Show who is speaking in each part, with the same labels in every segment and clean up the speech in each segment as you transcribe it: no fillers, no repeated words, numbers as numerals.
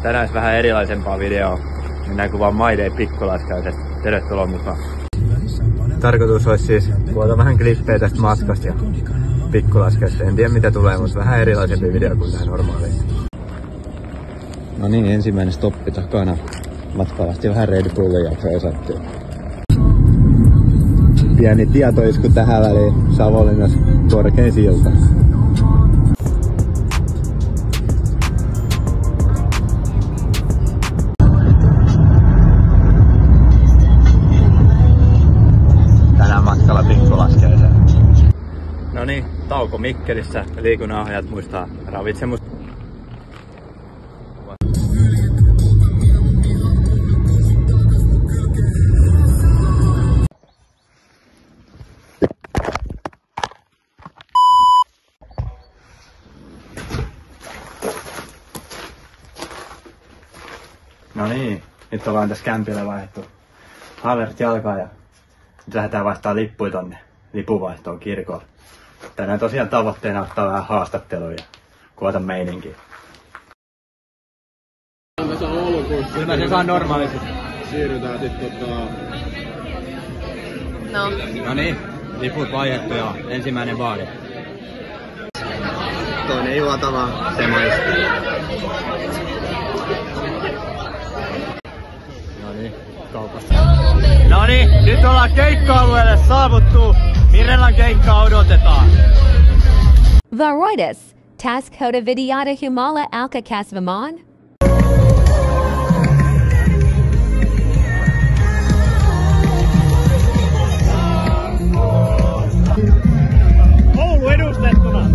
Speaker 1: Tänään olisi vähän erilaisempaa videoa. Mennään kuvaan My Day pikkulaskeisesta. Tervetuloa mukaan. Tarkoitus olisi siis kuvata vähän klippejä tästä matkasta ja pikkulaskeista. En tiedä mitä tulee, mutta vähän erilaisempi video kuin tää normaalisti. No niin, ensimmäinen stoppi takana. Matkalla asti vähän Red Bullia freesattiin. Pieni tietoisku tähän väliin. Savonlinnassa korkein silta. Tänään matkalla pikkulaskeeseen. No niin, tauko Mikkelissä. Liikunnanohjaajat muistaa ravitsemus. No niin, nyt ollaan tässä kämpillä vaihdettu haverit jalkaa ja nyt lähdetään vaihtaa lippuja tonne lipunvaihtoon kirkolle. Tänään tosiaan tavoitteena ottaa vähän haastattelua ja kuvata meininkiä. Kyllä se saa normaalisti.
Speaker 2: Siirrytään sit
Speaker 1: No niin, liput vaihdettu ja ensimmäinen vaade. Toinen juotava, se maistuu. Noniin, nyt ollaan keikka-alueelle saavuttu. Mirellan keikkaa odotetaan.
Speaker 3: Varoitus, task hoda vidyada humala alka kasvaman.
Speaker 1: Oulu edustettuna.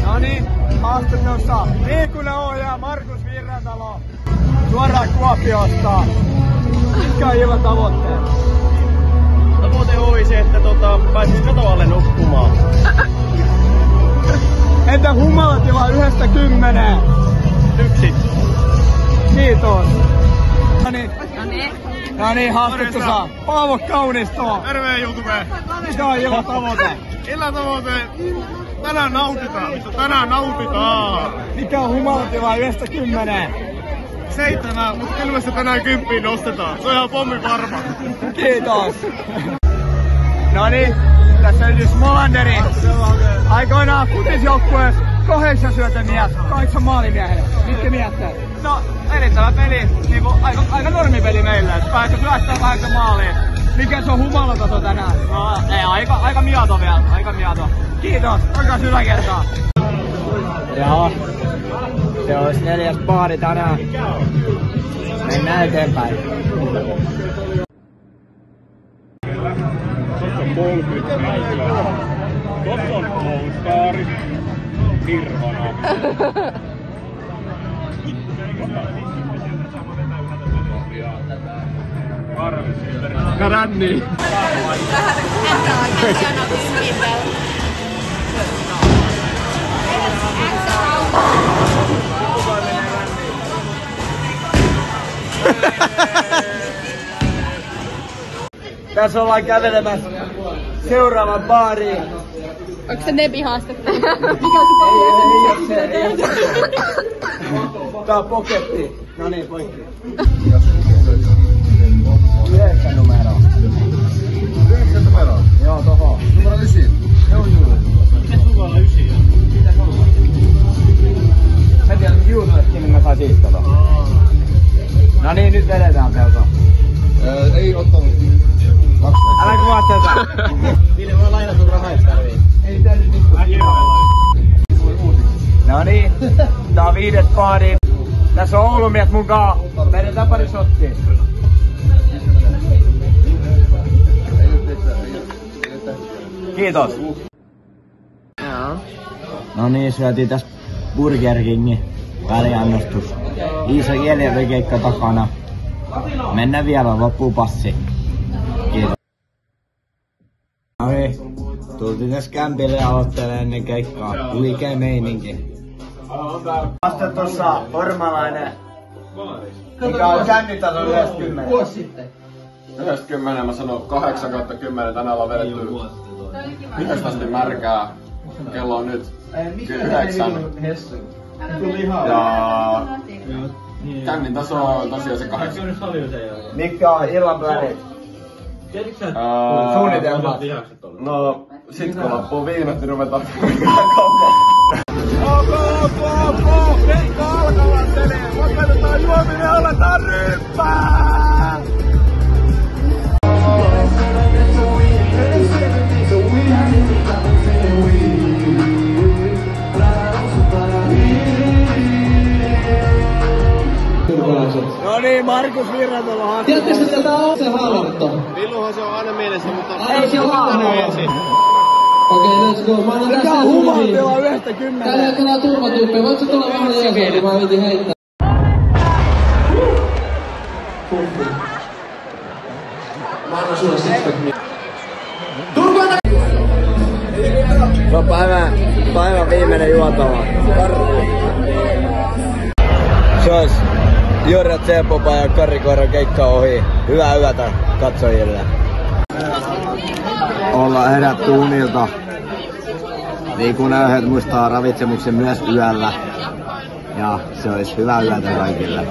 Speaker 1: Noniin, haastattelussa liikunnanohjaaja Markus Virrantalo suoraan Kuopiosta. Mitkä on illan tavoitteet?
Speaker 2: Tavoite olisi, että pääsis katoalle nukkumaan.
Speaker 1: Entä humalatila 1–10?
Speaker 2: 1.
Speaker 1: Kiitos. Noniin, haastattelussa Paavo Kaunisto.
Speaker 2: Terve YouTube!
Speaker 1: Mikä on illan tavoite?
Speaker 2: Illan tavoite! Tänään nautitaan! Tänään nautitaan!
Speaker 1: Mikä on humalatila 1–10?
Speaker 2: 7, mutta kyllä me se tänään 10 nostetaan. Se on ihan pommi varma.
Speaker 1: Kiitos. Noniin, tässä on Smolanderi. Aikoinaan futisjoukkueessa 8 syötömies, 8 maalimiehellä. Mitkä mietteet? No, erittävä peli. Niinku, aika normipeli meillä. Pääsee syöttää 8 maalia. Mikä se on humalataso tänään? No, ei, aika mieto vielä. Aika mieto. Kiitos, oikein yläkertaa. Joo. Se olisi 4. baari tänään. Mennään eteenpäin.
Speaker 2: Tossa on 30 metriä. Tossa on Mouskaari. Hirvana. Karänni.
Speaker 1: Tässä ollaan kävelemässä seuraavaan baariin.
Speaker 4: Onko se Nebi-haastattelu?
Speaker 1: Ei. Tää on poketti. No niin, poikki. 9 numeroa.
Speaker 2: 9 numeroa?
Speaker 1: Joo, tohon.
Speaker 2: Numero 9?
Speaker 1: Joo.
Speaker 2: Mikä sulla on 9?
Speaker 1: Mä tiedän, Juusollekin niin mä sain siitä kato. No niin, nyt vedetään Pelto.
Speaker 2: Ei ottanut.
Speaker 1: Älä kuvaa tätä.
Speaker 2: Ville voi lainaa sun rahaa, jos tarvii.
Speaker 1: Ei tää nyt mittu. No niin, tää on 5. baari. Tässä on Oulumies mukaan. Vedetään pari shottia. Kiitos.
Speaker 4: Joo.
Speaker 1: No niin, syötiin tässä Burger Kingin väliannostus. Iiso Jäljärvi-keikka takana. Mennään vielä loppupassi. Kiitos. Noniin, tultiin tässä kämpille aloittelemaan ennen keikkaa. Huikee meininki. Vasta tossa formalainen. Mikä on kännitason 90.
Speaker 5: Vuosi sitten.
Speaker 2: 90, mä sanon 8/10, tänään ollaan vedetty 1 asti märkää. Kello on nyt 9. Ja kännin taso on tosiaan se 8.
Speaker 1: Mikä on illan plänit? Suunnitelmat?
Speaker 2: No, sit kun loppuu viinat, niin ruvetaan
Speaker 1: Veikka alkavantelee! Lopetetaan juominen, aletaan ryppää! No niin, Markus Virratolla haastaa.
Speaker 5: Tiedättekö, että tää on se haalarto?
Speaker 2: Villuhan se on aina mielessä, mutta...
Speaker 5: Ei se ole. Okei, let's go. Mä annan tässä
Speaker 1: Mikä on
Speaker 5: sun
Speaker 1: humaltila
Speaker 5: nimi.
Speaker 1: 1/10?
Speaker 5: Tällä hetkellä on turvatyyppejä. Voitko tulla vähän jeesaa, kun mä yritin heittää? Pumpi. Mä annan sulle sixpack. Turvana!
Speaker 1: Se on päivän viimeinen juotava. Se ois Jorja Tsepopa ja Karri Koiran keikka ohi. Hyvää yötä katsojille. Ollaan herätty unilta. Liikunnan muistaa ravitsemuksen myös yöllä. Ja se olisi hyvää yötä kaikille.